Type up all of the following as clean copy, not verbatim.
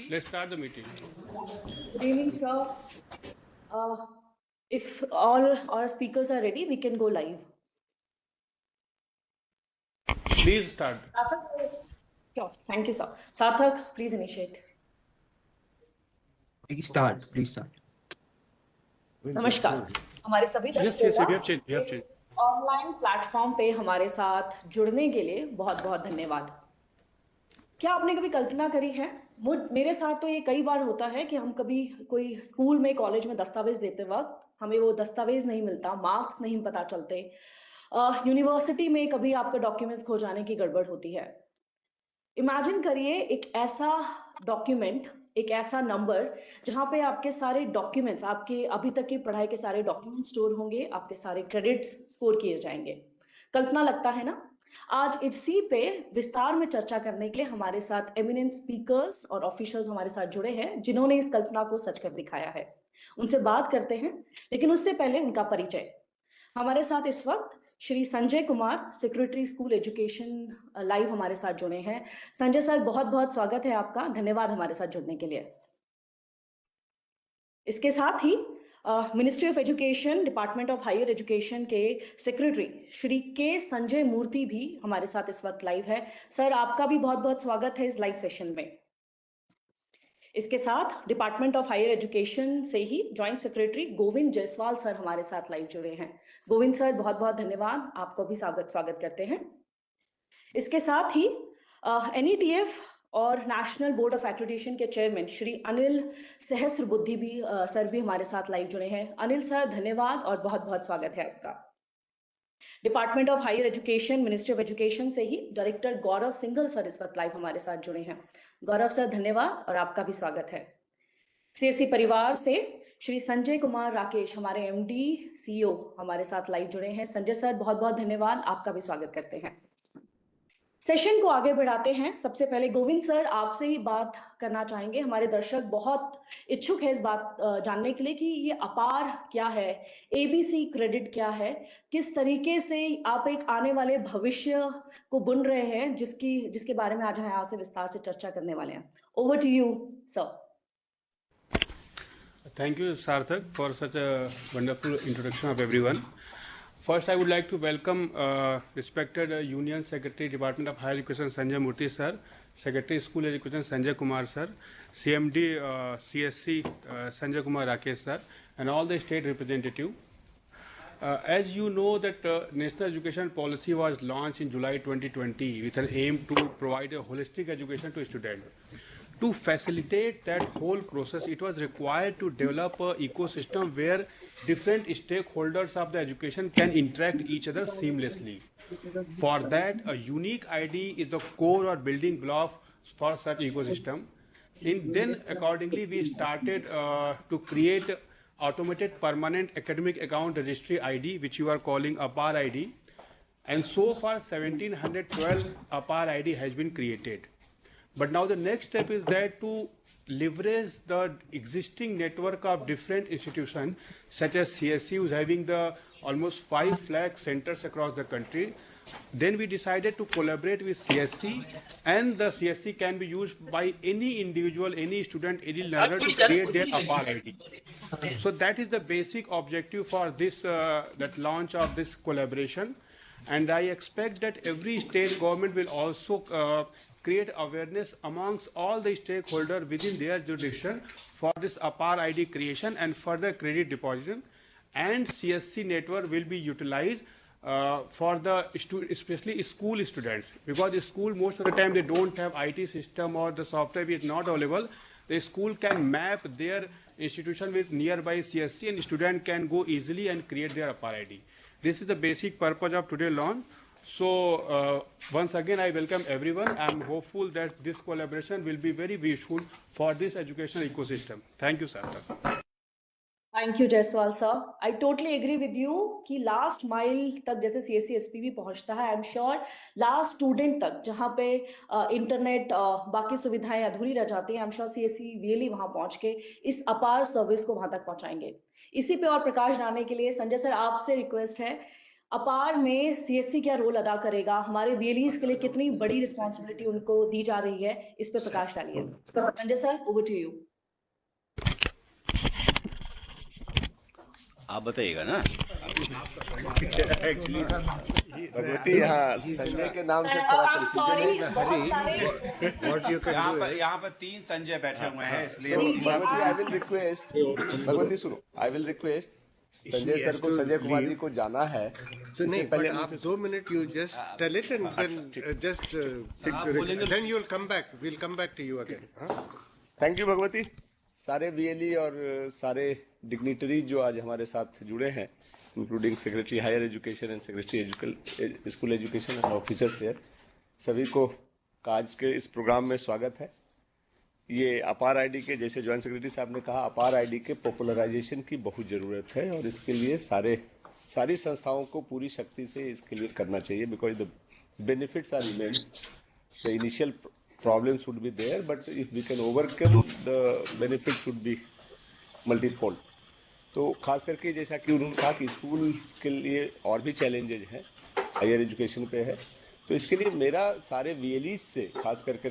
Let's start the meeting. Good evening, sir. If all our speakers are ready, we can go live. Please start. Sure. Thank you, sir. Sarthak, please initiate. Please start. नमस्कार, हमारे सभी दर्शकों का इस online platform पे हमारे साथ जुड़ने के लिए बहुत बहुत धन्यवाद। क्या आपने कभी कल्पना करी है, मेरे साथ तो ये कई बार होता है कि हम कभी कोई स्कूल में कॉलेज में दस्तावेज देते वक्त हमें वो दस्तावेज नहीं मिलता, मार्क्स नहीं पता चलते, यूनिवर्सिटी में कभी आपके डॉक्यूमेंट्स खो जाने की गड़बड़ होती है। इमेजिन करिए एक ऐसा डॉक्यूमेंट, एक ऐसा नंबर जहां पे आपके सारे डॉक्यूमेंट्स, आपके अभी तक की पढ़ाई के सारे डॉक्यूमेंट स्टोर होंगे, आपके सारे क्रेडिट्स स्कोर किए जाएंगे। कल्पना लगता है ना? आज इसी पे विस्तार में चर्चा करने के लिए हमारे साथ एमिनेंट स्पीकर्स और ऑफिशियल्स हमारे साथ जुड़े हैं जिन्होंने इस कल्पना को सच कर दिखाया है। उनसे बात करते हैं, लेकिन उससे पहले उनका परिचय। हमारे साथ इस वक्त Shri Sanjay Kumar, secretary school education, live हमारे साथ जुड़े हैं। संजय सर, बहुत बहुत स्वागत है आपका, धन्यवाद हमारे साथ जुड़ने के लिए। इसके साथ ही ministry of education, department of higher education के सेक्रेटरी श्री के संजय मूर्ति भी हमारे साथ इस वक्त लाइव है। सर, आपका भी बहुत बहुत स्वागत है इस लाइव सेशन में। इसके साथ डिपार्टमेंट ऑफ हायर एजुकेशन से ही joint secretary Govind Jaiswal sir हमारे साथ लाइव जुड़े हैं। गोविंद सर, बहुत बहुत धन्यवाद, आपको भी स्वागत करते हैं। इसके साथ ही NETF और नेशनल बोर्ड ऑफ एक्रेडिटेशन के चेयरमैन श्री अनिल सहस्त्रबुद्धि भी सर भी हमारे साथ लाइव जुड़े हैं। अनिल सर, धन्यवाद और बहुत बहुत स्वागत है आपका। Department of higher education, ministry of education से ही डायरेक्टर गौरव सिंघल सर इस वक्त लाइव हमारे साथ जुड़े हैं। गौरव सर, धन्यवाद और आपका भी स्वागत है। CSE परिवार से श्री संजय कुमार राकेश, हमारे MD CEO हमारे साथ लाइव जुड़े हैं। संजय सर, बहुत बहुत धन्यवाद, आपका भी स्वागत करते हैं। सेशन को आगे बढ़ाते हैं। सबसे पहले गोविंद सर आपसे ही बात करना चाहेंगे। हमारे दर्शक बहुत इच्छुक है इस बात जानने के लिए कि ये अपार क्या है, ABC क्रेडिट क्या है, किस तरीके से आप एक आने वाले भविष्य को बुन रहे हैं, जिसके बारे में आज हम यहाँ से विस्तार से चर्चा करने वाले हैं। Over to you sir. Thank you, Sarthak, for such a wonderful introduction of everyone. First, I would like to welcome respected Union Secretary, Department of Higher Education, Sanjay Murthy sir, Secretary School Education, Sanjay Kumar sir, CMD CSC, Sanjay Kumar Rakesh sir, and all the state representative. As you know that National Education Policy was launched in July 2020 with an aim to provide a holistic education to students. To facilitate that whole process, it was required to develop an ecosystem where different stakeholders of the education can interact each other seamlessly. For that, a unique ID is the core or building block for such ecosystem. Then accordingly, we started to create automated permanent academic account registry ID, which you are calling APAR ID. And so far, 1712 APAR ID has been created. But now the next step is that to leverage the existing network of different institutions, such as CSE, who's having the almost 5 lakh centers across the country. Then we decided to collaborate with CSE, and the CSE can be used by any individual, any student, any learner to create their APAR ID. So that is the basic objective for this that launch of this collaboration. And I expect that every state government will also create awareness amongst all the stakeholders within their jurisdiction for this APAR ID creation and further credit deposition. And CSC network will be utilized for the especially school students, because the school most of the time they don't have IT system or the software is not available. The school can map their institution with nearby CSC and student can go easily and create their APAR ID. This is the basic purpose of today's launch. So once again, I welcome everyone. I am hopeful that this collaboration will be very useful for this educational ecosystem. Thank you, sir. Thank you Jaiswal sir. I totally agree with you कि last mile तक जैसे CSC SPV पहुंचता है, I am sure last student तक जहां पे internet बाकी सुविधाएं अधूरी रह जाती हैं, आई एम श्योर सीएससी रियली वहां पहुंच के इस अपार सर्विस को वहां तक पहुंचाएंगे। इसी पे और प्रकाश डालने के लिए संजय सर आपसे रिक्वेस्ट है, अपार में सीएससी क्या रोल अदा करेगा, हमारे वीएलईज के लिए कितनी बड़ी रिस्पॉन्सिबिलिटी उनको दी जा रही है, इस पे प्रकाश डालिए। Sanjay sir, over to you. आप बताइएगा ना। एक्चुअली भगवती यहाँ संजय के नाम से थोड़ा सॉरी, व्हाट यू यहाँ पर 3 संजय बैठे हुए हैं, इसलिए Bhagwati I will request, Bhagwati सुनो, I will request Sanjay sir को, संजय कुमार जी को जाना है। So नहीं, पहले आप 2 minute you just tell it and then just then you'll come back. We'll come back to you again. Thank you Bhagwati. सारे वीएलई और सारे डिग्निटरी जो आज हमारे साथ जुड़े हैं, including secretary higher education and secretary school education and officers है, सभी को आज के इस प्रोग्राम में स्वागत है। ये अपार आईडी के, जैसे ज्वाइंट सेक्रेटरी साहब ने कहा, अपार आईडी के पॉपुलराइजेशन की बहुत ज़रूरत है और इसके लिए सारी संस्थाओं को पूरी शक्ति से इसके लिए करना चाहिए, because the benefits are immense. The initial problems would be there, but if we can overcome, the benefits would be multifold. तो खास करके जैसा कि उन्होंने कहा कि स्कूल के लिए और भी चैलेंजेज हैं, हायर एजुकेशन पे है, तो इसके लिए मेरा सारे वीएलईज से खास करके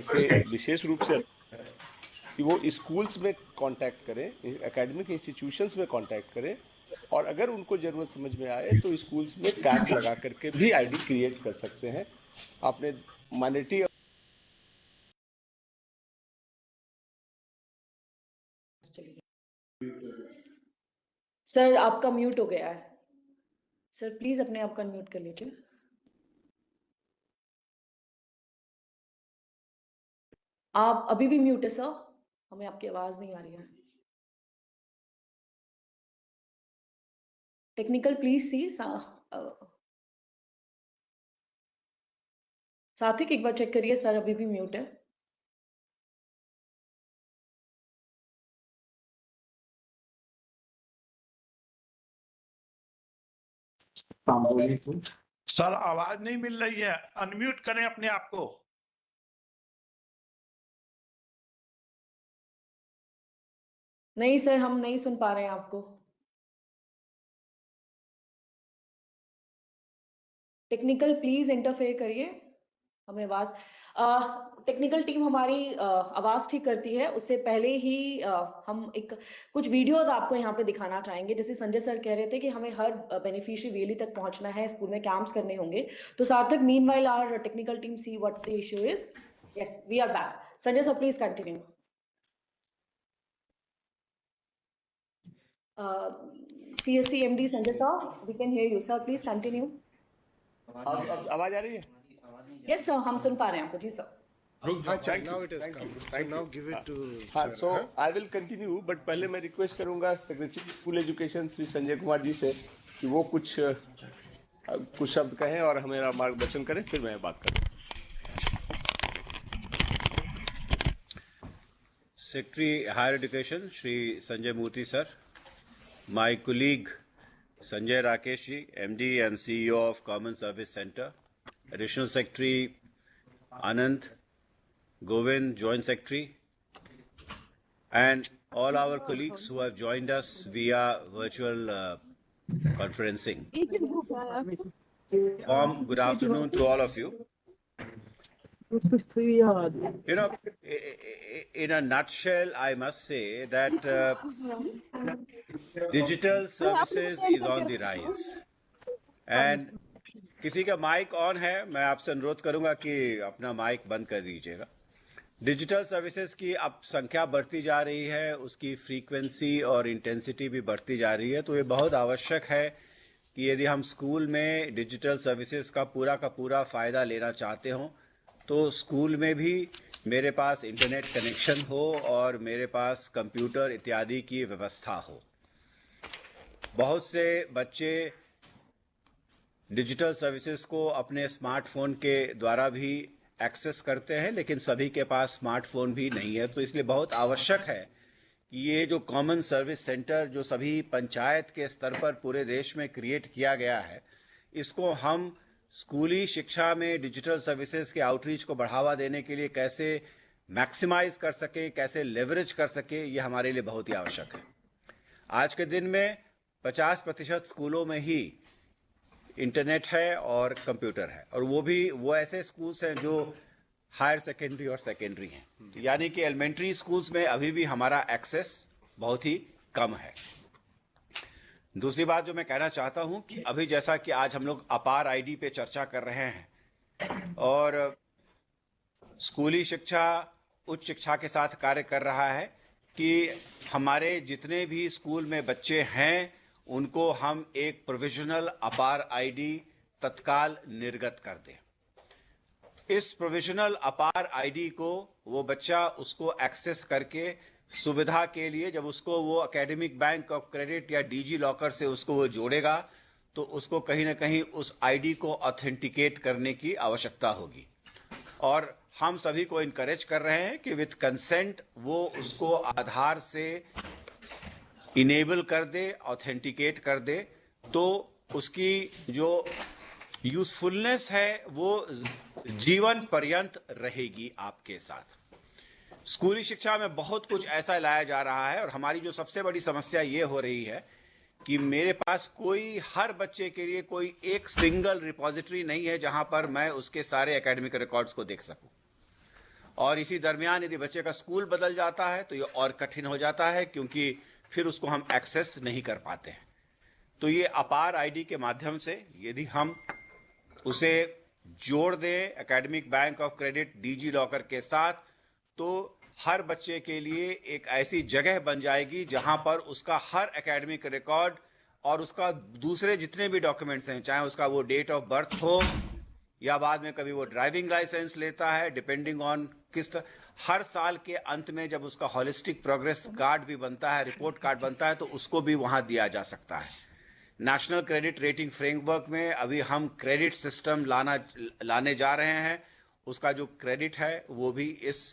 विशेष रूप से कि वो स्कूल्स में कांटेक्ट करें, एकेडमिक इंस्टीट्यूशंस में कांटेक्ट करें, और अगर उनको ज़रूरत समझ में आए तो स्कूल्स में टैग लगा करके भी आईडी क्रिएट कर सकते हैं। आपने माइनॉरिटी सर आपका म्यूट हो गया है, सर प्लीज अपने आप का म्यूट कर लीजिए। आप अभी भी म्यूट है सर, हमें आपकी आवाज नहीं आ रही है। टेक्निकल प्लीज सी साथिक एक बार चेक करिए, सर अभी भी म्यूट है। सर आवाज नहीं मिल रही है, अनम्यूट करें अपने आप को। नहीं सर, हम नहीं सुन पा रहे हैं आपको। टेक्निकल प्लीज इंटरफेयर करिए, हमें आवाज, टेक्निकल टीम हमारी आवाज ठीक करती है, उससे पहले ही हम कुछ वीडियोस आपको यहाँ पे दिखाना चाहेंगे। जैसे संजय सर कह रहे थे कि हमें हर बेनिफिशियरी वीएलई तक पहुंचना है, स्कूल में कैंप्स करने होंगे, तो Sarthak meanwhile our technical team see what the issue is. Yes, we are back. Sanjay sir please continue. CSC MD Sanjay sir, we can hear you sir, please continue. अब आवाज आ रही है? यस सर, हम सुन पा रहे हैं आपको। जी sir. Now it has come. So now give it to हाँ, sir. So I will continue, but पहले मैं रिक्वेस्ट करूंगा secretary school education Shri Sanjay Kumar ji से कि वो कुछ शब्द कहें और हमें मार्गदर्शन करें, फिर मैं बात करूँ। Secretary higher education Shri Sanjay Murthy sir, my colleague Sanjay Rakesh ji, MD and CEO of Common Service Center, Additional Secretary Anand, Govind, Joint Secretary, and all our colleagues who have joined us via virtual conferencing. Warm good afternoon to all of you. You know, in a nutshell, I must say that digital services is on the rise. And किसी का mic on है, मैं आपसे अनुरोध करूंगा कि अपना mic बंद कर दीजिएगा। डिजिटल सर्विसेज की अब संख्या बढ़ती जा रही है, उसकी फ्रीक्वेंसी और इंटेंसिटी भी बढ़ती जा रही है, तो ये बहुत आवश्यक है कि यदि हम स्कूल में डिजिटल सर्विसेज का पूरा फ़ायदा लेना चाहते हों, तो स्कूल में भी मेरे पास इंटरनेट कनेक्शन हो और मेरे पास कंप्यूटर इत्यादि की व्यवस्था हो। बहुत से बच्चे डिजिटल सर्विसेज को अपने स्मार्टफोन के द्वारा भी एक्सेस करते हैं, लेकिन सभी के पास स्मार्टफोन भी नहीं है, तो इसलिए बहुत आवश्यक है कि ये जो कॉमन सर्विस सेंटर जो सभी पंचायत के स्तर पर पूरे देश में क्रिएट किया गया है, इसको हम स्कूली शिक्षा में डिजिटल सर्विसेज के आउटरीच को बढ़ावा देने के लिए कैसे मैक्सिमाइज कर सके, कैसे लेवरेज कर सके, ये हमारे लिए बहुत ही आवश्यक है। आज के दिन में 50% स्कूलों में ही इंटरनेट है और कंप्यूटर है, और वो ऐसे स्कूल्स हैं जो हायर सेकेंडरी और सेकेंडरी हैं, यानी कि एलिमेंट्री स्कूल्स में अभी भी हमारा एक्सेस बहुत ही कम है। दूसरी बात जो मैं कहना चाहता हूं कि अभी जैसा कि आज हम लोग अपार आईडी पे चर्चा कर रहे हैं और स्कूली शिक्षा उच्च शिक्षा के साथ कार्य कर रहा है कि हमारे जितने भी स्कूल में बच्चे हैं उनको हम एक प्रोविजनल अपार आईडी तत्काल निर्गत कर दें। इस प्रोविजनल अपार आईडी को वो बच्चा उसको एक्सेस करके सुविधा के लिए जब उसको वो एकेडमिक बैंक ऑफ क्रेडिट या डीजी लॉकर से उसको वो जोड़ेगा तो उसको कहीं ना कहीं उस आईडी को ऑथेंटिकेट करने की आवश्यकता होगी, और हम सभी को इनकरेज कर रहे हैं कि विथ कंसेंट वो उसको आधार से इनेबल कर दे, ऑथेंटिकेट कर दे, तो उसकी जो यूजफुलनेस है वो जीवन पर्यंत रहेगी आपके साथ। स्कूली शिक्षा में बहुत कुछ ऐसा लाया जा रहा है और हमारी जो सबसे बड़ी समस्या ये हो रही है कि मेरे पास हर बच्चे के लिए कोई एक सिंगल रिपॉजिटरी नहीं है जहां पर मैं उसके सारे एकेडमिक रिकॉर्ड्स को देख सकूं, और इसी दरमियान यदि बच्चे का स्कूल बदल जाता है तो ये और कठिन हो जाता है क्योंकि फिर उसको हम एक्सेस नहीं कर पाते हैं। तो ये अपार आईडी के माध्यम से यदि हम उसे जोड़ दें academic bank of credit DG locker के साथ, तो हर बच्चे के लिए एक ऐसी जगह बन जाएगी जहां पर उसका हर एकेडमिक रिकॉर्ड और उसका दूसरे जितने भी डॉक्यूमेंट्स हैं, चाहे उसका वो डेट ऑफ बर्थ हो या बाद में कभी वो ड्राइविंग लाइसेंस लेता है, डिपेंडिंग ऑन किस तरह, हर साल के अंत में जब उसका हॉलिस्टिक प्रोग्रेस कार्ड भी बनता है, रिपोर्ट कार्ड बनता है, तो उसको भी वहां दिया जा सकता है। नेशनल क्रेडिट रेटिंग फ्रेमवर्क में अभी हम क्रेडिट सिस्टम लाने जा रहे हैं, उसका जो क्रेडिट है वो भी इस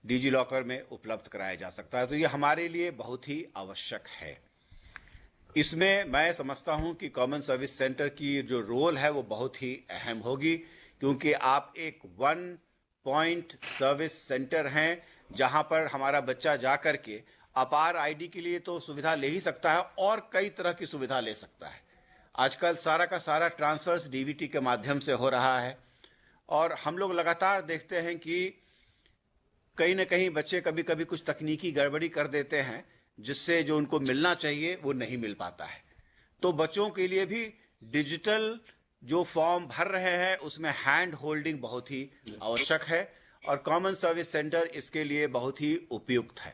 डिजी लॉकर में उपलब्ध कराया जा सकता है। तो ये हमारे लिए बहुत ही आवश्यक है। इसमें मैं समझता हूं कि कॉमन सर्विस सेंटर की जो रोल है वो बहुत ही अहम होगी, क्योंकि आप एक वन पॉइंट सर्विस सेंटर हैं जहां पर हमारा बच्चा जा करके अपार आईडी के लिए तो सुविधा ले ही सकता है और कई तरह की सुविधा ले सकता है। आजकल सारा का सारा ट्रांसफर्स डीबीटी के माध्यम से हो रहा है, और हम लोग लगातार देखते हैं कि कहीं ना कहीं बच्चे कभी कभी कुछ तकनीकी गड़बड़ी कर देते हैं जिससे जो उनको मिलना चाहिए वो नहीं मिल पाता है। तो बच्चों के लिए भी डिजिटल जो फॉर्म भर रहे हैं उसमें हैंड होल्डिंग बहुत ही आवश्यक है, और कॉमन सर्विस सेंटर इसके लिए बहुत ही उपयुक्त है।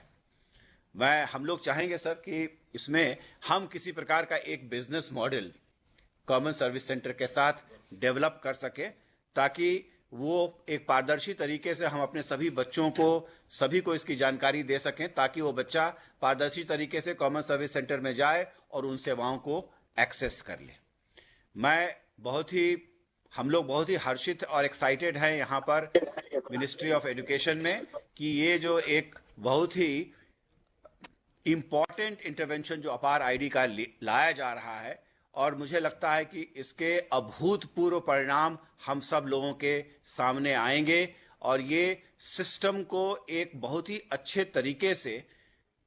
हम लोग चाहेंगे सर कि इसमें हम किसी प्रकार का एक business model common service centre के साथ डेवलप कर सके, ताकि वो एक पारदर्शी तरीके से हम अपने सभी बच्चों को सभी को इसकी जानकारी दे सकें, ताकि वो बच्चा पारदर्शी तरीके से कॉमन सर्विस सेंटर में जाए और उन सेवाओं को एक्सेस कर ले। हम लोग बहुत ही हर्षित और एक्साइटेड हैं यहाँ पर मिनिस्ट्री ऑफ एजुकेशन में कि ये जो एक बहुत ही इम्पॉर्टेंट इंटरवेंशन जो अपार आईडी का लाया जा रहा है, और मुझे लगता है कि इसके अभूतपूर्व परिणाम हम सब लोगों के सामने आएंगे, और ये सिस्टम को एक बहुत ही अच्छे तरीके से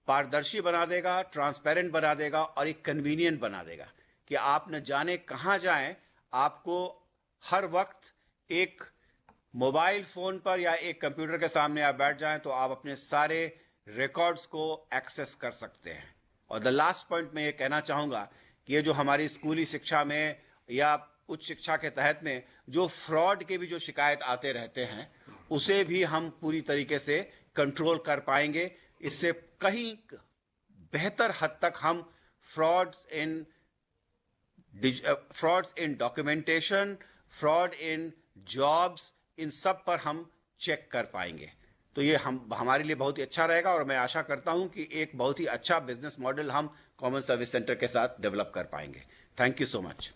पारदर्शी बना देगा, ट्रांसपेरेंट बना देगा और एक कन्वीनियंट बना देगा कि आप न जाने कहाँ जाएं, आपको हर वक्त एक मोबाइल फोन पर या एक कंप्यूटर के सामने आप बैठ जाएं तो आप अपने सारे रिकॉर्ड्स को एक्सेस कर सकते हैं। और द लास्ट पॉइंट मैं ये कहना चाहूँगा कि ये जो हमारी स्कूली शिक्षा में या उच्च शिक्षा के तहत में जो फ्रॉड के भी जो शिकायत आते रहते हैं, उसे भी हम पूरी तरीके से कंट्रोल कर पाएंगे। इससे कहीं बेहतर हद तक हम frauds in documentation, fraud in jobs, इन सब पर हम चेक कर पाएंगे। तो ये हमारे लिए बहुत ही अच्छा रहेगा, और मैं आशा करता हूं कि एक बहुत ही अच्छा बिजनेस मॉडल हम कॉमन सर्विस सेंटर के साथ डेवलप कर पाएंगे। Thank you so much.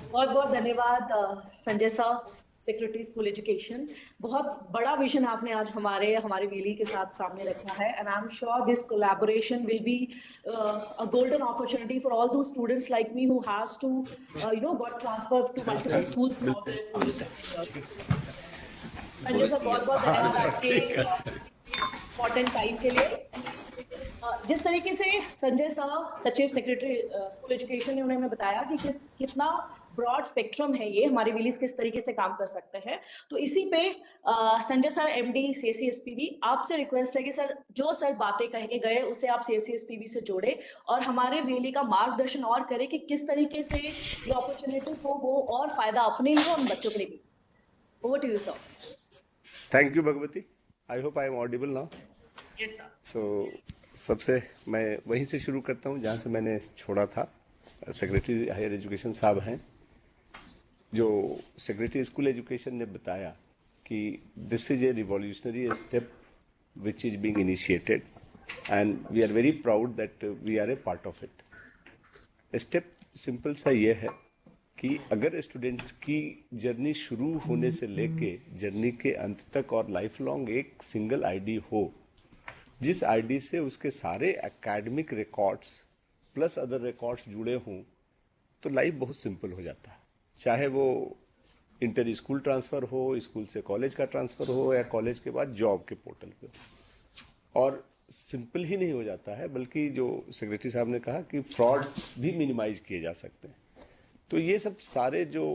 बहुत बहुत धन्यवाद संजय साहब। Secretary school education. बहुत बड़ा विजन आपने आज हमारे वीली के साथ सामने रखा है, and I am sure this collaboration will be a golden opportunity for all those students like me who has to got transfer to multiple schools throughout their school. Sanjay sir, बहुत बहुत धन्यवाद आपके इम्पोर्टेंट टाइम के लिए। जिस तरीके से Sanjay sir, सचिव सेक्रेटरी स्कूल एजुकेशन ने उन्होंने बताया कि कितना ब्रॉड स्पेक्ट्रम है ये, हमारे विलीज किस तरीके से काम कर सकते हैं, तो इसी पे संजय सर, एमडी सीएससीएसपीबी, आपसे रिक्वेस्ट है कि सर जो सर बातें कह के गए उसे आप सीएससीएसपीबी से जोड़े और हमारे विली का मार्गदर्शन और करें कि किस तरीके से ये अपॉर्चुनिटी को वो और फायदा अपने लिए और बच्चों के लिए भी। Over to you sir. Thank you Bhagwati. I hope I am audible now. Yes sir. So सबसे मैं वहीं से शुरू करता हूँ जहाँ से मैंने छोड़ा था। सेक्रेटरी हायर एजुकेशन साहब हैं, जो सेक्रेटरी स्कूल एजुकेशन ने बताया कि this is a revolutionary step which is being initiated and we are very proud that we are a part of it. Step simple सा ये है कि अगर स्टूडेंट्स की जर्नी शुरू होने से लेके जर्नी के अंत तक और लाइफ लॉन्ग एक सिंगल आईडी हो, जिस आईडी से उसके सारे academic records plus other records जुड़े हों, तो लाइफ बहुत सिंपल हो जाता है। चाहे वो इंटर स्कूल ट्रांसफ़र हो, स्कूल से कॉलेज का ट्रांसफ़र हो, या कॉलेज के बाद जॉब के पोर्टल पे। और सिंपल ही नहीं हो जाता है, बल्कि जो सेक्रेटरी साहब ने कहा कि फ्रॉड्स भी मिनिमाइज किए जा सकते हैं। तो ये सब सारे जो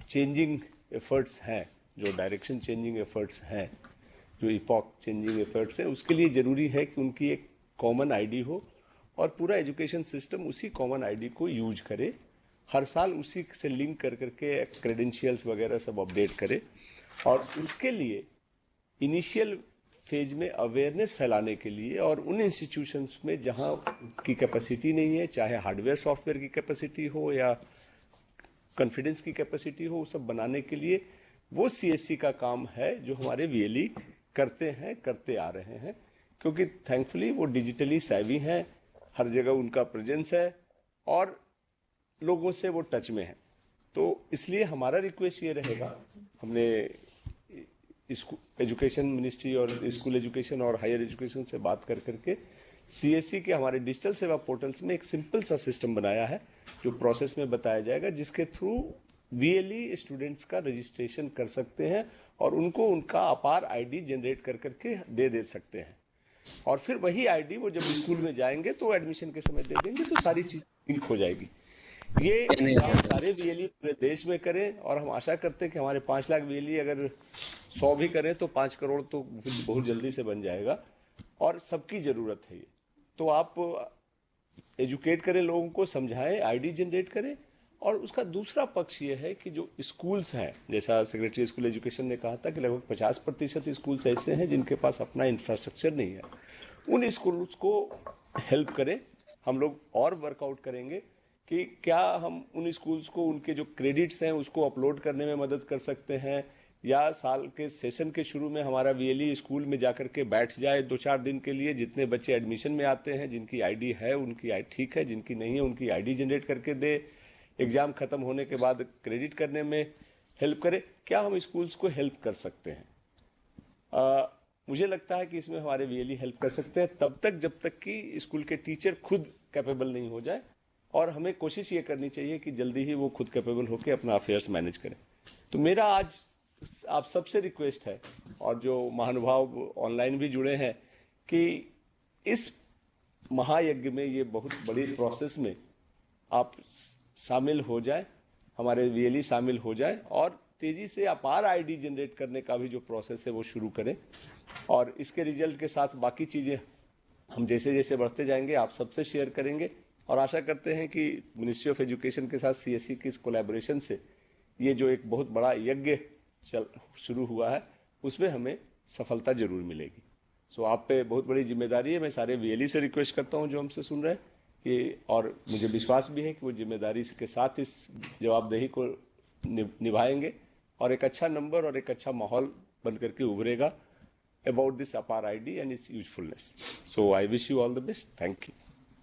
चेंजिंग एफर्ट्स हैं, जो डायरेक्शन चेंजिंग एफर्ट्स हैं, जो इपॉक चेंजिंग एफर्ट्स हैं, उसके लिए ज़रूरी है कि उनकी एक कॉमन आईडी हो और पूरा एजुकेशन सिस्टम उसी कॉमन आईडी को यूज करे, हर साल उसी से लिंक कर करके क्रेडेंशियल्स वगैरह सब अपडेट करे। और उसके लिए इनिशियल फेज में अवेयरनेस फैलाने के लिए और उन इंस्टीट्यूशंस में जहां की कैपेसिटी नहीं है, चाहे हार्डवेयर सॉफ्टवेयर की कैपेसिटी हो या कॉन्फिडेंस की कैपेसिटी हो, वो सब बनाने के लिए वो सीएससी का काम है, जो हमारे वीएलई करते हैं, करते आ रहे हैं। क्योंकि थैंकफुली वो डिजिटली सैवी हैं, हर जगह उनका प्रेजेंस है और लोगों से वो टच में है। तो इसलिए हमारा रिक्वेस्ट ये रहेगा, हमने एजुकेशन मिनिस्ट्री और स्कूल एजुकेशन और हायर एजुकेशन से बात कर करके सीएससी के हमारे डिजिटल सेवा पोर्टल्स में एक सिंपल सा सिस्टम बनाया है, जो प्रोसेस में बताया जाएगा, जिसके थ्रू वीएलई स्टूडेंट्स का रजिस्ट्रेशन कर सकते हैं और उनको उनका अपार आईडी जनरेट कर करके दे सकते हैं। और फिर वही आईडी वो जब स्कूल में जाएंगे तो एडमिशन के समय दे देंगे, तो सारी चीज लिंक हो जाएगी। ये सारे वीएलई पूरे देश में करें और हम आशा करते हैं कि हमारे 5 लाख वीएलई अगर 100 भी करें तो 5 करोड़ तो बहुत जल्दी से बन जाएगा और सबकी जरूरत है ये। तो आप एजुकेट करें, लोगों को समझाएं, आईडी जनरेट करें। और उसका दूसरा पक्ष ये है कि जो स्कूल्स हैं, जैसा सेक्रेटरी स्कूल एजुकेशन ने कहा था कि लगभग 50% स्कूल्स ऐसे हैं जिनके पास अपना इंफ्रास्ट्रक्चर नहीं है, उन स्कूल्स को हेल्प करें। हम लोग और वर्कआउट करेंगे कि क्या हम उन स्कूल्स को उनके जो क्रेडिट्स हैं उसको अपलोड करने में मदद कर सकते हैं, या साल के सेशन के शुरू में हमारा वीएलई स्कूल में जाकर के बैठ जाए 2-4 दिन के लिए। जितने बच्चे एडमिशन में आते हैं, जिनकी आईडी है उनकी ठीक है, जिनकी नहीं है उनकी आईडी जनरेट करके दे। एग्जाम खत्म होने के बाद क्रेडिट करने में हेल्प करे। क्या हम स्कूल्स को हेल्प कर सकते हैं? मुझे लगता है कि इसमें हमारे वीएलई हेल्प कर सकते हैं तब तक जब तक कि स्कूल के टीचर खुद कैपेबल नहीं हो जाए, और हमें कोशिश ये करनी चाहिए कि जल्दी ही वो खुद कैपेबल होकर अपना अफेयर्स मैनेज करें। तो मेरा आज आप सबसे रिक्वेस्ट है, और जो महानुभाव ऑनलाइन भी जुड़े हैं, कि इस महायज्ञ में, ये बहुत बड़ी प्रोसेस में आप शामिल हो जाए, हमारे वीएलई शामिल हो जाए और तेजी से अपार आईडी जनरेट करने का भी जो प्रोसेस है वो शुरू करें। और इसके रिजल्ट के साथ बाकी चीज़ें हम जैसे जैसे बढ़ते जाएंगे आप सबसे शेयर करेंगे, और आशा करते हैं कि मिनिस्ट्री ऑफ एजुकेशन के साथ सीएससी की इस कोलैबोरेशन से ये जो एक बहुत बड़ा यज्ञ शुरू हुआ है उसमें हमें सफलता जरूर मिलेगी। सो आप पे बहुत बड़ी जिम्मेदारी है। मैं सारे वीएलई से रिक्वेस्ट करता हूं जो हमसे सुन रहे हैं कि, और मुझे विश्वास भी है कि वो जिम्मेदारी के साथ इस जवाबदेही को निभाएंगे और एक अच्छा नंबर और एक अच्छा माहौल बन करके उभरेगा अबाउट दिस अपार ID and it's usefulness. So I wish you all the best. Thank you.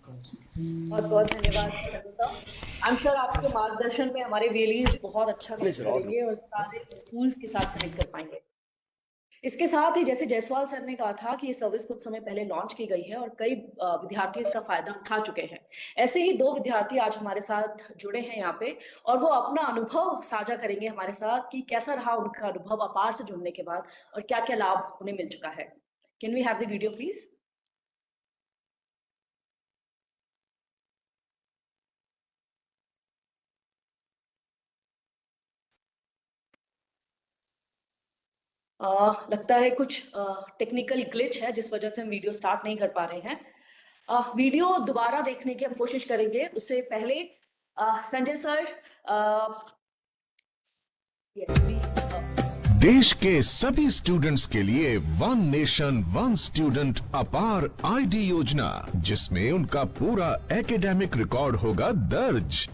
बहुत बहुत धन्यवाद Sanjay sir. I am sure आपके मार्गदर्शन में हमारे वेलीज बहुत अच्छा करेंगे और सारे स्कूल्स के साथ कनेक्ट कर पाएंगे। इसके साथ ही जैसे जायसवाल सर ने कहा था कि ये सर्विस कुछ समय पहले लॉन्च की गई है और कई विद्यार्थी इसका फायदा उठा चुके हैं। ऐसे ही 2 विद्यार्थी आज हमारे साथ जुड़े हैं यहाँ पे और वो अपना अनुभव साझा करेंगे हमारे साथ कि कैसा रहा उनका अनुभव अपार से जुड़ने के बाद और क्या-क्या लाभ उन्हें मिल चुका है। Can we have the video please? लगता है कुछ टेक्निकल ग्लिच है जिस वजह से हम वीडियो स्टार्ट नहीं कर पा रहे हैं। वीडियो दोबारा देखने की हम कोशिश करेंगे। उससे पहले संजय सर देश के सभी स्टूडेंट्स के लिए वन नेशन वन स्टूडेंट अपार आईडी योजना, जिसमें उनका पूरा एकेडमिक रिकॉर्ड होगा दर्ज।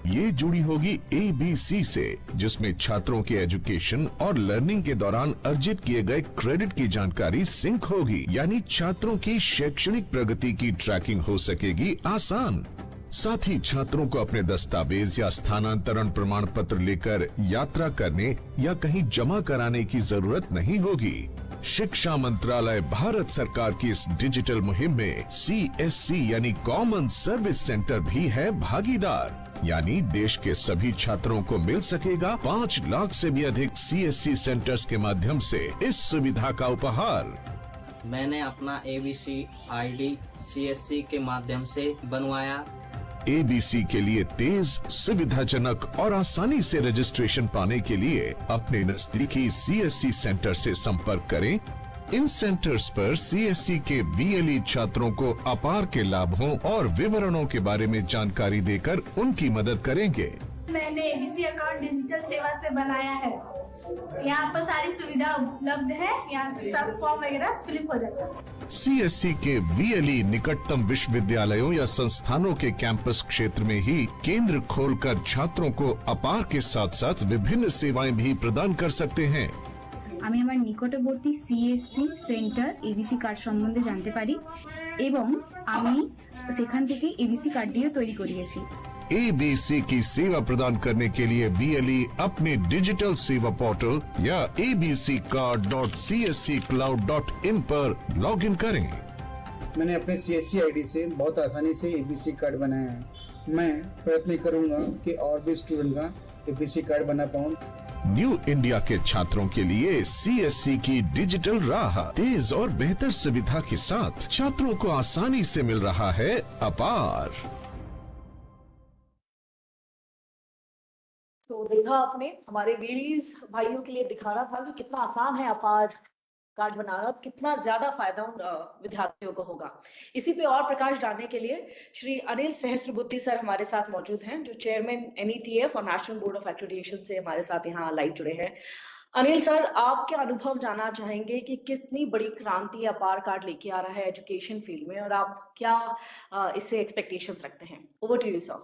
ये जुड़ी होगी ABC से, जिसमें छात्रों के एजुकेशन और लर्निंग के दौरान अर्जित किए गए क्रेडिट की जानकारी सिंक होगी, यानी छात्रों की शैक्षणिक प्रगति की ट्रैकिंग हो सकेगी आसान। साथ ही छात्रों को अपने दस्तावेज या स्थानांतरण प्रमाण पत्र लेकर यात्रा करने या कहीं जमा कराने की जरूरत नहीं होगी। शिक्षा मंत्रालय भारत सरकार की इस डिजिटल मुहिम में CSC यानी कॉमन सर्विस सेंटर भी है भागीदार, यानी देश के सभी छात्रों को मिल सकेगा 5 लाख से भी अधिक CSC सेंटर्स के माध्यम से इस सुविधा का उपहार। मैंने अपना ABC ID CSC के माध्यम से बनवाया। ABC के लिए तेज, सुविधाजनक और आसानी से रजिस्ट्रेशन पाने के लिए अपने नजदीकी CSC सेंटर से संपर्क करें। इन सेंटर्स पर CSC के VLE छात्रों को अपार के लाभों और विवरणों के बारे में जानकारी देकर उनकी मदद करेंगे। मैंने ABC अकाउंट डिजिटल सेवा से बनाया है। यहाँ पर सारी सुविधा उपलब्ध है। यहाँ से सब फॉर्म वगैरह फिलअप हो जाता है। CSC के VLE निकटतम विश्वविद्यालयों या संस्थानों के कैंपस क्षेत्र में ही केंद्र खोलकर छात्रों को अपार के साथ साथ विभिन्न सेवाएं भी प्रदान कर सकते हैं। আমি আমার নিকটবর্তী CSC সেন্টার ABC কার্ড সম্বন্ধে জানতে পারি এবং আমি সেখান থেকে ABC কার্ডটিও তৈরি করিয়েছি। ABC की सेवा प्रदान करने के लिए VLE अपने डिजिटल सेवा पोर्टल या abccard.csccloud.in पर लॉगिन करें। मैंने अपने CSC ID से बहुत आसानी से ABC कार्ड बनाया है। मैं प्रयत्न करूंगा कि और भी स्टूडेंट का ABC कार्ड बना पाऊं। न्यू इंडिया के छात्रों के लिए CSC की डिजिटल राह तेज और बेहतर सुविधा के साथ छात्रों को आसानी से मिल रहा है अपार। तो देखा आपने, हमारे वेलीज भाइयों के लिए दिखाना था कि कितना आसान है अपार कार्ड बनाना, कितना ज्यादा फायदा विद्यार्थियों को होगा। इसी पे और प्रकाश डालने के लिए श्री अनिल सहस्त्रबुद्धि सर हमारे साथ मौजूद हैं, जो चेयरमैन NETF और नेशनल बोर्ड ऑफ एक्रेडिटेशन से हमारे साथ यहाँ लाइव जुड़े हैं। अनिल सर, आपके अनुभव जानना चाहेंगे कि कितनी बड़ी क्रांति अपार कार्ड लेके आ रहा है एजुकेशन फील्ड में और आप क्या इससे एक्सपेक्टेशंस रखते हैं। Over to you sir.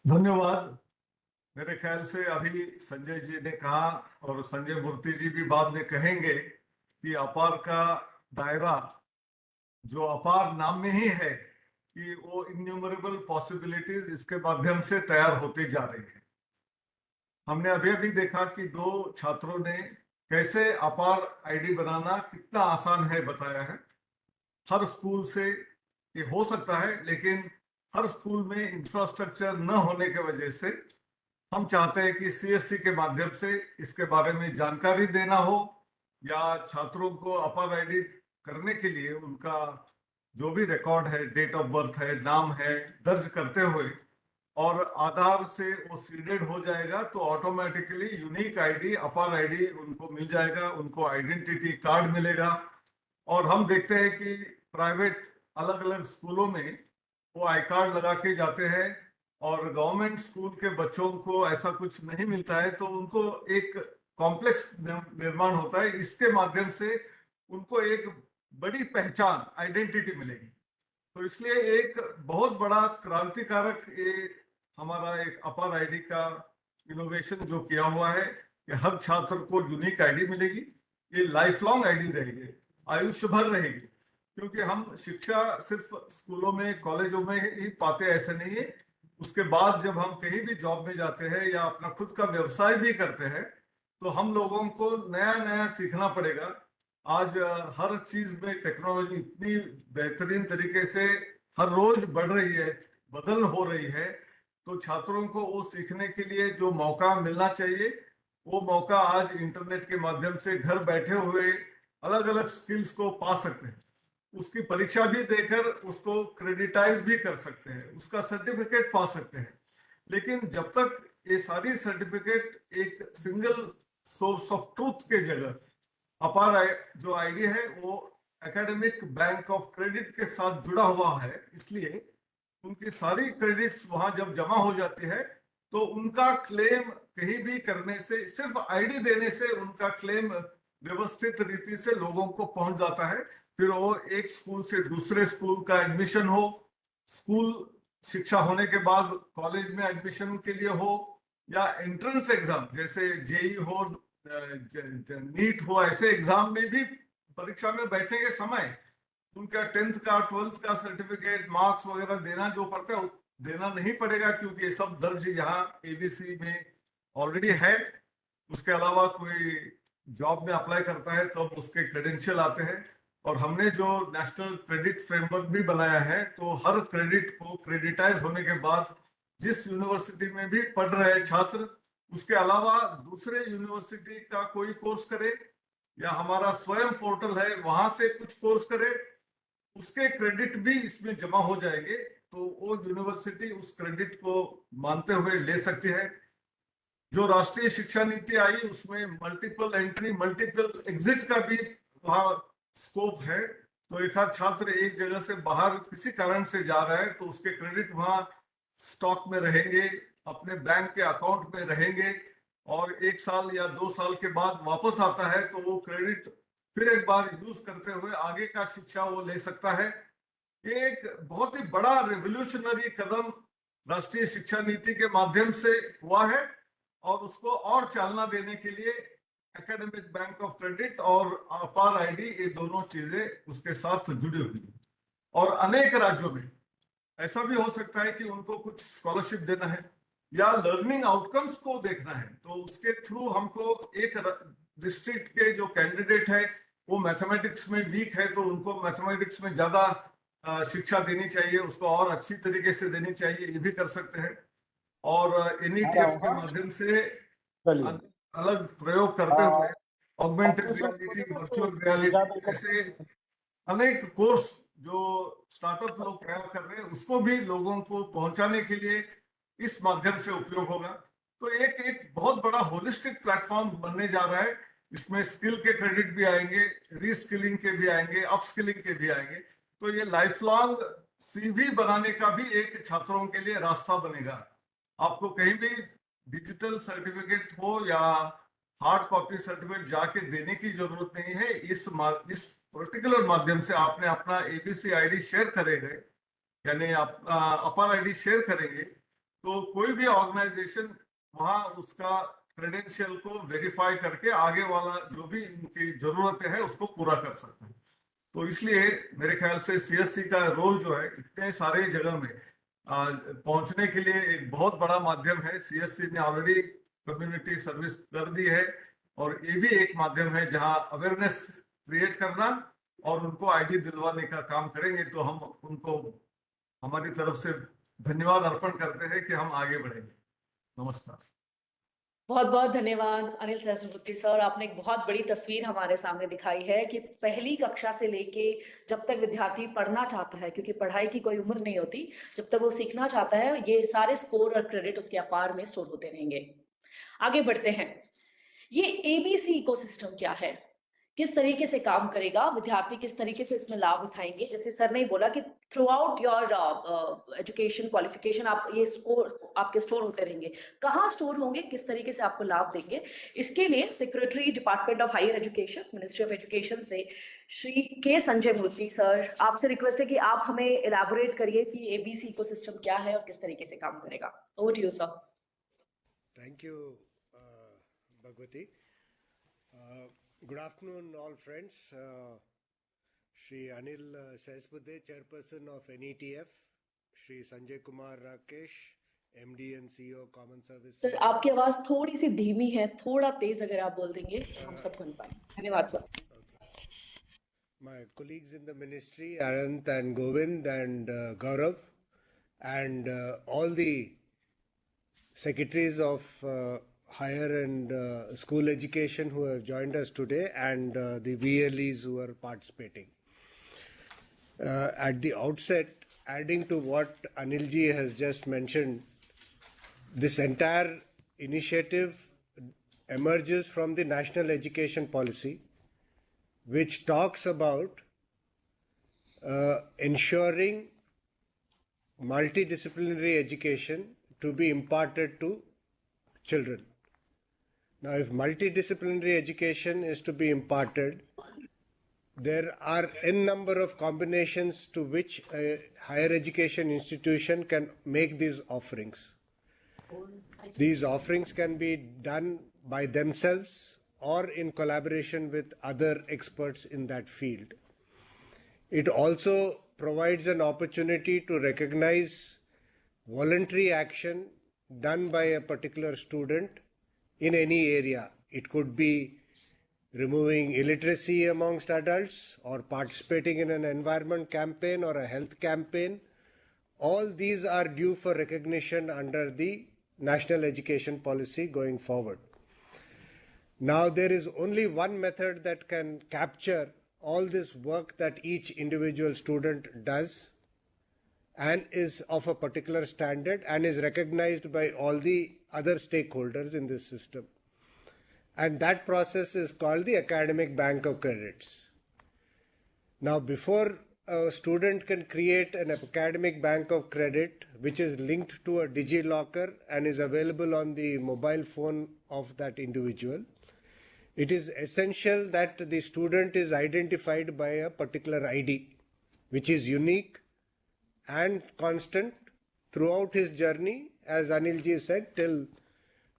धन्यवाद। मेरे ख्याल से अभी संजय जी ने कहा और संजय मूर्ति जी भी बाद में कहेंगे कि अपार का दायरा जो अपार नाम में ही है कि वो इन्यूमरेबल पॉसिबिलिटीज इसके माध्यम से तैयार होती जा रही है। हमने अभी अभी देखा कि 2 छात्रों ने कैसे अपार आईडी बनाना कितना आसान है बताया है। हर स्कूल से ये हो सकता है, लेकिन हर स्कूल में इंफ्रास्ट्रक्चर न होने की वजह से हम चाहते हैं कि CSC के माध्यम से इसके बारे में जानकारी देना हो या छात्रों को अपार आईडी करने के लिए उनका जो भी रिकॉर्ड है, डेट ऑफ बर्थ है, नाम है, दर्ज करते हुए और आधार से वो सीडेड हो जाएगा तो ऑटोमेटिकली यूनिक आईडी, अपार आईडी उनको मिल जाएगा, उनको आइडेंटिटी कार्ड मिलेगा। और हम देखते हैं कि प्राइवेट अलग अलग स्कूलों में वो आई कार्ड लगा के जाते हैं और गवर्नमेंट स्कूल के बच्चों को ऐसा कुछ नहीं मिलता है, तो उनको एक कॉम्प्लेक्स निर्माण होता है। इसके माध्यम से उनको एक बड़ी पहचान, आइडेंटिटी मिलेगी। तो इसलिए एक बहुत बड़ा क्रांतिकारक ये हमारा एक अपार आईडी का इनोवेशन जो किया हुआ है कि हर छात्र को यूनिक आईडी मिलेगी। ये लाइफ लॉन्ग आईडी रहेगी, आयुष्य भर रहेगी। क्योंकि हम शिक्षा सिर्फ स्कूलों में कॉलेजों में ही पाते हैं ऐसे नहीं है। उसके बाद जब हम कहीं भी जॉब में जाते हैं या अपना खुद का व्यवसाय भी करते हैं तो हम लोगों को नया नया सीखना पड़ेगा। आज हर चीज में टेक्नोलॉजी इतनी बेहतरीन तरीके से हर रोज बढ़ रही है, बदल हो रही है, तो छात्रों को वो सीखने के लिए जो मौका मिलना चाहिए वो मौका आज इंटरनेट के माध्यम से घर बैठे हुए अलग अलग स्किल्स को पा सकते हैं। उसकी परीक्षा भी देकर उसको क्रेडिटाइज भी कर सकते हैं, उसका सर्टिफिकेट पा सकते हैं। लेकिन जब तक ये सारी सर्टिफिकेट एक सिंगल सोर्स ऑफ ट्रूथ के जगह अपार जो आईडी है वो एकेडमिक बैंक ऑफ क्रेडिट के साथ जुड़ा हुआ है, इसलिए उनकी सारी क्रेडिट्स वहां जब जमा हो जाती है तो उनका क्लेम कहीं भी करने से, सिर्फ आईडी देने से उनका क्लेम व्यवस्थित रीति से लोगों को पहुंच जाता है। फिर वो एक स्कूल से दूसरे स्कूल का एडमिशन हो, स्कूल शिक्षा होने के बाद कॉलेज में एडमिशन के लिए हो, या एंट्रेंस एग्जाम जैसे जेई हो, नीट हो, ऐसे एग्जाम में भी परीक्षा में बैठने के समय उनका 10th का 12th का सर्टिफिकेट मार्क्स वगैरह देना जो पड़ता है देना नहीं पड़ेगा, क्योंकि ये सब दर्ज यहाँ एबीसी में ऑलरेडी है। उसके अलावा कोई जॉब में अप्लाई करता है तो उसके क्रेडेंशियल आते हैं। और हमने जो नेशनल क्रेडिट फ्रेमवर्क भी बनाया है तो हर क्रेडिट को क्रेडिटाइज होने के बाद जिस यूनिवर्सिटी में भी पढ़ रहे छात्र उसके अलावा दूसरे यूनिवर्सिटी का कोई कोर्स करे या हमारा स्वयं पोर्टल है वहां से कुछ कोर्स करे, उसके क्रेडिट भी इसमें जमा हो जाएंगे तो वो यूनिवर्सिटी उस क्रेडिट को मानते हुए ले सकती है। जो राष्ट्रीय शिक्षा नीति आई उसमें मल्टीपल एंट्री मल्टीपल एग्जिट का भी वहां स्कोप है। तो एक आध छात्र एक जगह से बाहर किसी कारण से जा रहा है तो उसके क्रेडिट वहां स्टॉक में रहेंगे, अपने बैंक के अकाउंट में रहेंगे, और 1 साल या 2 साल के बाद वापस आता है तो वो क्रेडिट फिर एक बार यूज करते हुए आगे का शिक्षा वो ले सकता है। ये एक बहुत ही बड़ा रेवोल्यूशनरी कदम राष्ट्रीय शिक्षा नीति के माध्यम से हुआ है और उसको और चालना देने के लिए एकेडमिक बैंक ऑफ क्रेडिट और अपार आईडी ये दोनों चीजें उसके साथ जुड़ी हुई है। और अनेक राज्यों में ऐसा भी हो सकता है कि उनको कुछ स्कॉलरशिप देना है या लर्निंग आउटकम्स को देखना है तो उसके थ्रू हमको एक डिस्ट्रिक्ट के जो कैंडिडेट है वो मैथमेटिक्स में वीक है तो उनको मैथमेटिक्स में ज्यादा शिक्षा देनी चाहिए, उसको और अच्छी तरीके से देनी चाहिए, ये भी कर सकते हैं। और NETF के माध्यम से अलग प्रयोग करते हुए ऑगमेंटेड रियलिटी, वर्चुअल रियलिटी ऐसे अनेक कोर्स जो स्टार्टअप लोग तैयार कर रहे हैं उसको भी लोगों को पहुंचाने के लिए इस माध्यम से उपयोग होगा। तो एक बहुत बड़ा होलिस्टिक प्लेटफॉर्म बनने जा रहा है। इसमें स्किल के क्रेडिट भी आएंगे, रीस्किलिंग के भी आएंगे, अपस्किलिंग के भी आएंगे। तो ये लाइफ लॉन्ग CV बनाने का भी एक छात्रों के लिए रास्ता बनेगा। आपको कहीं भी डिजिटल सर्टिफिकेट हो या हार्ड कॉपी सर्टिफिकेट जाके देने की जरूरत नहीं है। इस पर्टिकुलर माध्यम से आपने अपना ABC ID शेयर करेंगे, यानी अपना अपर ID शेयर करेंगे तो कोई भी ऑर्गेनाइजेशन वहां उसका क्रेडेंशियल को वेरीफाई करके आगे वाला जो भी उनकी जरूरत है उसको पूरा कर सकते हैं। तो इसलिए मेरे ख्याल से CSC का रोल जो है इतने सारे जगह में पहुंचने के लिए एक बहुत बड़ा माध्यम है। CSC ने ऑलरेडी कम्युनिटी सर्विस कर दी है और ये भी एक माध्यम है जहां अवेयरनेस क्रिएट करना और उनको आईडी दिलवाने का काम करेंगे। तो हम उनको हमारी तरफ से धन्यवाद अर्पण करते हैं कि हम आगे बढ़ेंगे। नमस्कार। बहुत बहुत धन्यवाद अनिल सहस्रबुद्धे सर। आपने एक बहुत बड़ी तस्वीर हमारे सामने दिखाई है कि पहली कक्षा से लेके जब तक विद्यार्थी पढ़ना चाहता है, क्योंकि पढ़ाई की कोई उम्र नहीं होती, जब तक वो सीखना चाहता है ये सारे स्कोर और क्रेडिट उसके अपार में स्टोर होते रहेंगे। आगे बढ़ते हैं। ये ABC इकोसिस्टम क्या है, किस तरीके से काम करेगा, विद्यार्थी किस तरीके से इसमें लाभ उठाएंगे? जैसे सर ने बोला कि through out your education qualification आप ये स्कोर आपके स्टोर होते रहेंगे। कहाँ स्टोर होंगे, किस तरीके से आपको लाभ देंगे, इसके लिए secretary department of higher education, ministry of education से श्री के संजय मूर्ति सर, आपसे रिक्वेस्ट है कि आप हमें इलैबोरेट करिए कि ABC इकोसिस्टम क्या है और किस तरीके से काम करेगा। Over to you sir. Thank you, Bhagwati. Good afternoon, all friends. Shri Anil Sespude, Chairperson of NETF, Shri Sanjay Kumar Rakesh, MD and CEO Common Service. Sir आपकी आवाज थोड़ी सी धीमी है, थोड़ा तेज अगर आप बोल देंगे हम सब सुन पाएंगे। धन्यवाद sir. My colleagues in the ministry, Anant and Govind and Gaurav, and all the secretaries of higher and school education who have joined us today, and the VLEs who are participating. At the outset, adding to what Anilji has just mentioned, this entire initiative emerges from the National Education Policy, which talks about ensuring multidisciplinary education to be imparted to children. Now, if multidisciplinary education is to be imparted, there are n number of combinations to which a higher education institution can make these offerings. These offerings can be done by themselves or in collaboration with other experts in that field. It also provides an opportunity to recognize voluntary action done by a particular student in any area. It could be removing illiteracy amongst adults or participating in an environment campaign or a health campaign. All these are due for recognition under the National Education Policy going forward. Now, there is only one method that can capture all this work that each individual student does and is of a particular standard and is recognized by all the other stakeholders in this system. And that process is called the Academic Bank of Credits. Now, before a student can create an academic bank of credit, which is linked to a DigiLocker and is available on the mobile phone of that individual, it is essential that the student is identified by a particular ID, which is unique and constant throughout his journey, as Anilji said, till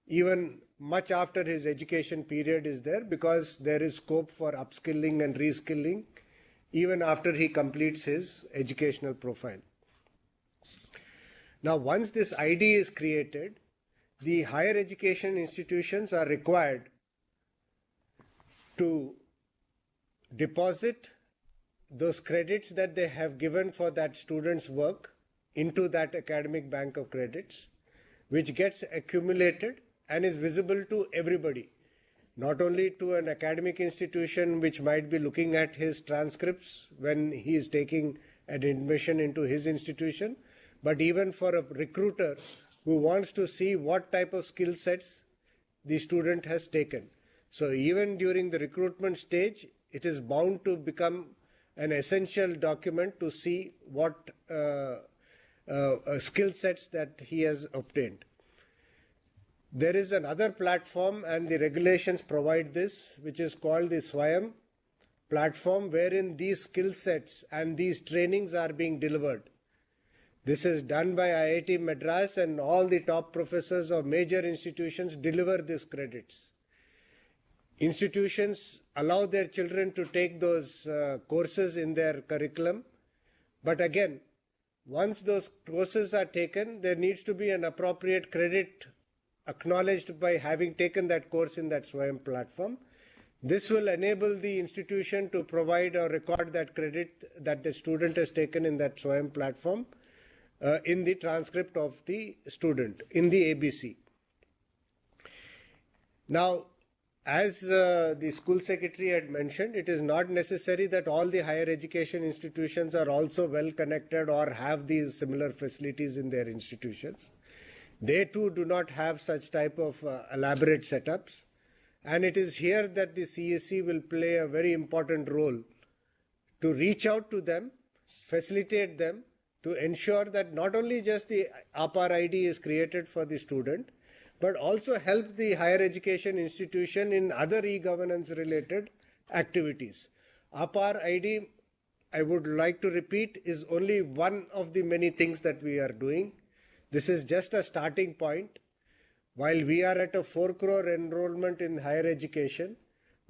even much after his education period is there, because there is scope for upskilling and reskilling even after he completes his educational profile. Now, once this ID is created, the higher education institutions are required to deposit those credits that they have given for that student's work into that academic bank of credits, which gets accumulated and is visible to everybody, not only to an academic institution which might be looking at his transcripts when he is taking an admission into his institution, but even for a recruiter who wants to see what type of skill sets the student has taken. So even during the recruitment stage, it is bound to become an essential document to see what skill sets that he has obtained. There is another platform, and the regulations provide this, which is called the Swayam platform, wherein these skill sets and these trainings are being delivered. This is done by IIT Madras, and all the top professors of major institutions deliver these credits. Institutions allow their children to take those courses in their curriculum, but again, once those courses are taken, there needs to be an appropriate credit acknowledged by having taken that course in that Swayam platform. This will enable the institution to provide or record that credit that the student has taken in that Swayam platform in the transcript of the student, in the ABC. Now, as the school secretary had mentioned, it is not necessary that all the higher education institutions are also well connected or have these similar facilities in their institutions. They too do not have such type of elaborate setups. And it is here that the CSC will play a very important role to reach out to them, facilitate them, to ensure that not only just the APAR ID is created for the student, but also help the higher education institution in other e-governance related activities. APAR ID, I would like to repeat, is only one of the many things that we are doing. This is just a starting point. While we are at a 4 crore enrollment in higher education,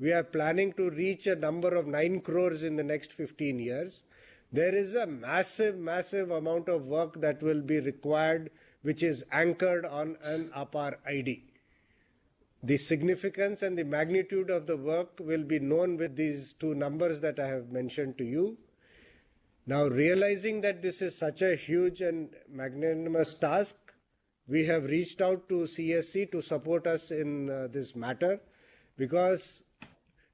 we are planning to reach a number of 9 crores in the next 15 years. There is a massive amount of work that will be required, which is anchored on an APAR ID. The significance and the magnitude of the work will be known with these two numbers that I have mentioned to you. Now, realizing that this is such a huge and magnanimous task, we have reached out to CSC to support us in this matter, because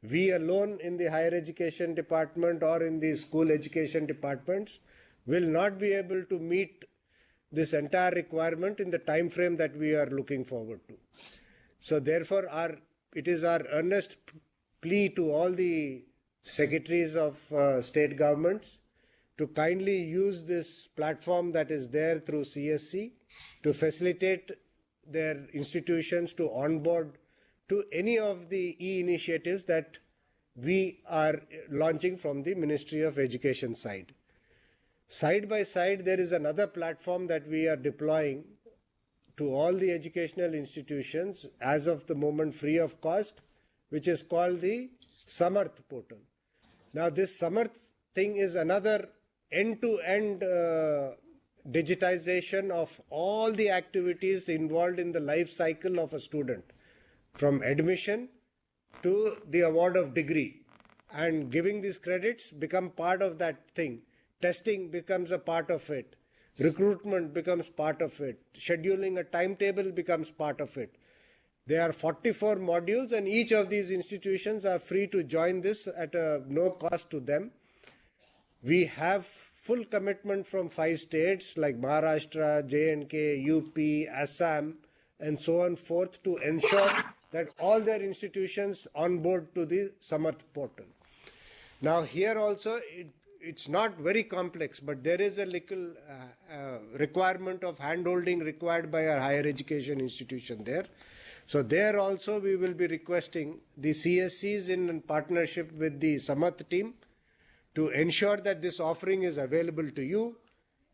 we alone in the higher education department or in the school education departments will not be able to meet this entire requirement in the time frame that we are looking forward to. So therefore, it is our earnest plea to all the secretaries of state governments to kindly use this platform that is there through CSC to facilitate their institutions to onboard to any of the e-initiatives that we are launching from the Ministry of Education side. Side by side, there is another platform that we are deploying to all the educational institutions as of the moment free of cost, which is called the Samarth portal. Now, this Samarth thing is another end-to-end digitization of all the activities involved in the life cycle of a student, from admission to the award of degree, and giving these credits become part of that thing. Testing becomes a part of it. Recruitment becomes part of it. Scheduling a timetable becomes part of it. There are 44 modules, and each of these institutions are free to join this at no cost to them. We have full commitment from 5 states like Maharashtra, J&K, UP, Assam, and so on forth to ensure that all their institutions onboard to the Samarth portal. Now here also, it's not very complex, but there is a little requirement of handholding required by our higher education institution there. So there also we will be requesting the CSCs in partnership with the Samarth team to ensure that this offering is available to you.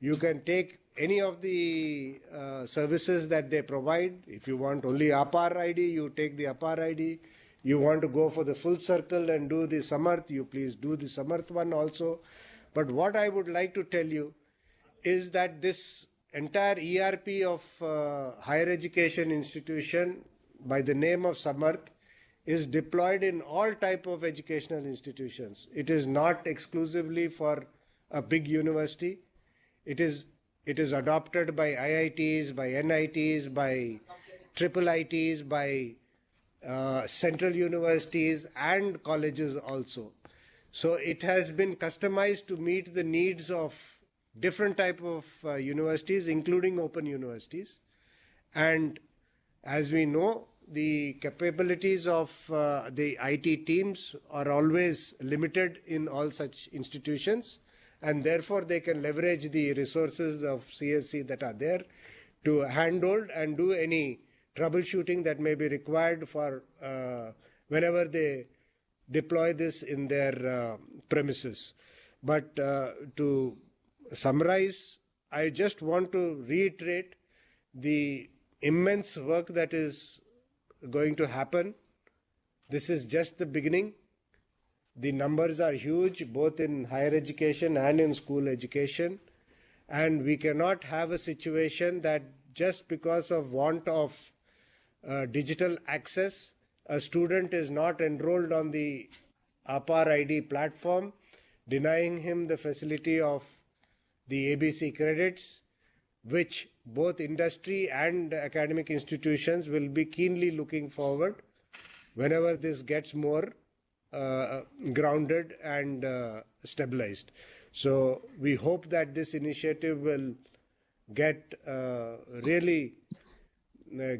You can take any of the services that they provide. If you want only APAR ID, you take the APAR ID. You want to go for the full circle and do the Samarth, you please do the Samarth one also. But what I would like to tell you is that this entire ERP of higher education institution by the name of Samarth is deployed in all type of educational institutions. It is not exclusively for a big university. It is adopted by IITs, by NITs, by triple ITs, by central universities and colleges also. So it has been customized to meet the needs of different type of universities, including open universities. And as we know, the capabilities of the IT teams are always limited in all such institutions, and therefore they can leverage the resources of CSC that are there to handhold and do any troubleshooting that may be required for whenever they deploy this in their premises. But to summarize, I just want to reiterate the immense work that is going to happen. This is just the beginning. The numbers are huge, both in higher education and in school education. And we cannot have a situation that just because of want of digital access, a student is not enrolled on the APAR ID platform, denying him the facility of the ABC credits, which both industry and academic institutions will be keenly looking forward whenever this gets more grounded and stabilized. So we hope that this initiative will get really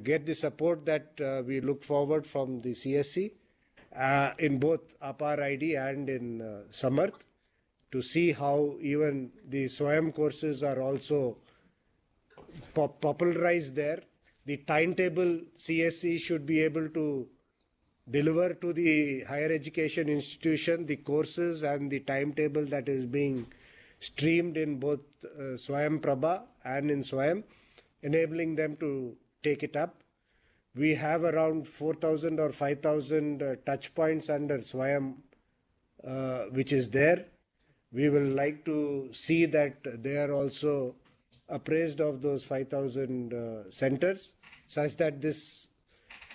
get the support that we look forward from the CSC in both APAR ID and in Samarth, to see how even the SWAYAM courses are also popularized there. The timetable CSC should be able to deliver to the higher education institution the courses and the timetable that is being streamed in both SWAYAM Prabha and in SWAYAM, enabling them to take it up. we have around 4,000 or 5,000 touch points under Swayam, which is there. We will like to see that they are also appraised of those 5,000 centers, such that this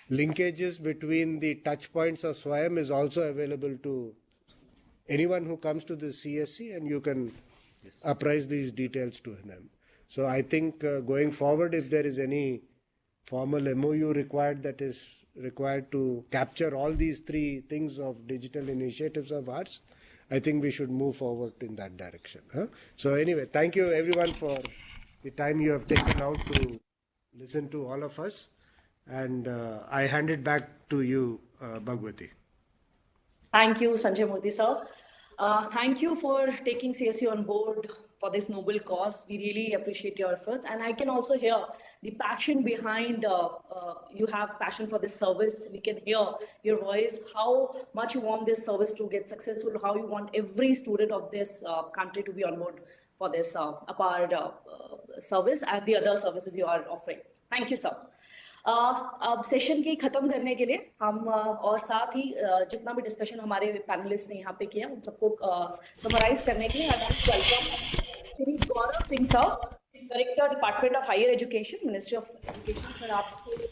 linkages between the touch points of Swayam is also available to anyone who comes to the CSC, and you can apprise these details to them. So I think going forward, if there is any formal MOU required that is required to capture all these three things of digital initiatives of ours, I think we should move forward in that direction. So anyway, thank you everyone for the time you have taken out to listen to all of us. And I hand it back to you, Bhagwati. Thank you, Sanjay Murthy sir. Thank you for taking CSC on board for this noble cause. We really appreciate your efforts. And I can also hear the passion behind, you have passion for this service. We can hear your voice, how much you want this service to get successful, how you want every student of this country to be on board for this APAR service and the other services you are offering. Thank you, sir. अब session की खत्म करने के लिए हम और साथ ही जितना भी डिस्कशन हमारे पैनलिस्ट ने यहाँ पे किया उन सबको समराइज करने के लिए welcome Shri Gaurav Singh sir, director department of higher education, ministry of education. Sir आपसे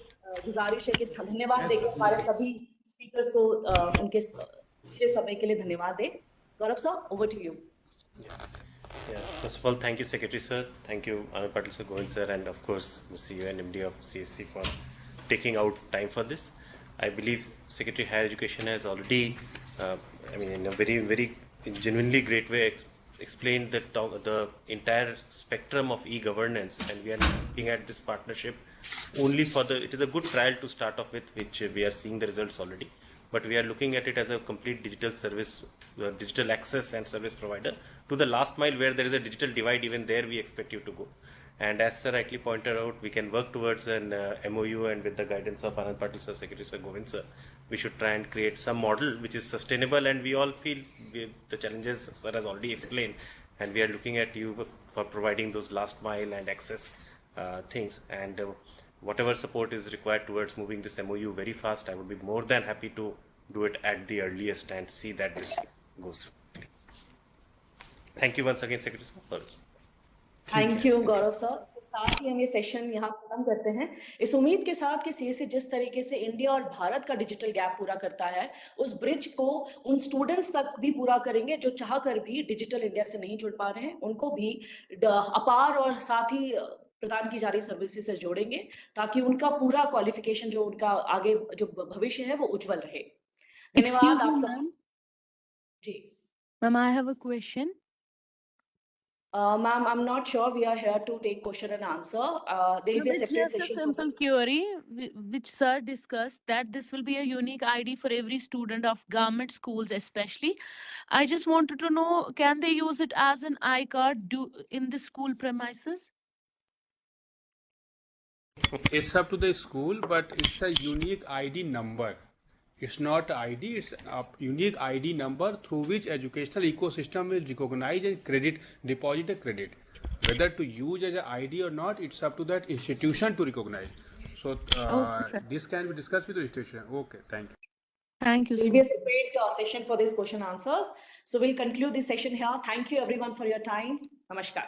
गुजारिश है कि धन्यवाद देकर हमारे सभी स्पीकर्स को उनके समय के लिए धन्यवाद दें। Gaurav sir, over to you. First of all, thank you, Secretary Sir. Thank you, Anand Patil Sir, Govind Sir, and of course, the CEO and MD of CSC for taking out time for this. I believe Secretary Higher Education has already, in a very, very genuinely great way explained the entire spectrum of e-governance, and we are looking at this partnership only for it is a good trial to start off with, which we are seeing the results already. But we are looking at it as a complete digital service, digital access and service provider to the last mile where there is a digital divide. Even there we expect you to go. And as Sir rightly pointed out, we can work towards an MOU, and with the guidance of Anand Patil Sir, Secretary Sir, Govind Sir, we should try and create some model which is sustainable, and we all feel the challenges Sir has already explained, and we are looking at you for providing those last mile and access things, and whatever support is required towards moving this MOU very fast, I would be more than happy to do it at the earliest and see that this goes through. Thank you once again, Secretary Sir, for thank you Gaurav sir. साथ ही हम ये session यहाँ खत्म करते हैं इस उम्मीद के साथ कि सीएससी जिस तरीके से इंडिया और भारत का डिजिटल गैप पूरा करता है, उस ब्रिज को उन स्टूडेंट्स तक भी पूरा करेंगे जो चाह कर भी डिजिटल इंडिया से नहीं जुड़ पा रहे हैं। उनको भी अपार और साथ ही प्रदान की जा रही सर्विसेज से जोड़ेंगे ताकि उनका पूरा क्वालिफिकेशन जो उनका आगे जो भविष्य है वो उज्जवल रहे। धन्यवाद आप सब। जी ma'am, I have a question. Ma'am, I'm not sure we are here to take question and answer. There will be a separate Just a session. simple query which sir discussed, that this will be a unique ID for every student of government schools especially. I just wanted to know, can they use it as an iCard in the school premises? It's up to the school, but it's a unique ID number. It's not ID, it's a unique ID number through which educational ecosystem will recognize and deposit a credit. Whether to use as an ID or not, it's up to that institution to recognize. So this can be discussed with the institution. Okay, thank you. Thank you. There will be a separate session for these question answers. So we'll conclude this session here. Thank you everyone for your time. Namaskar.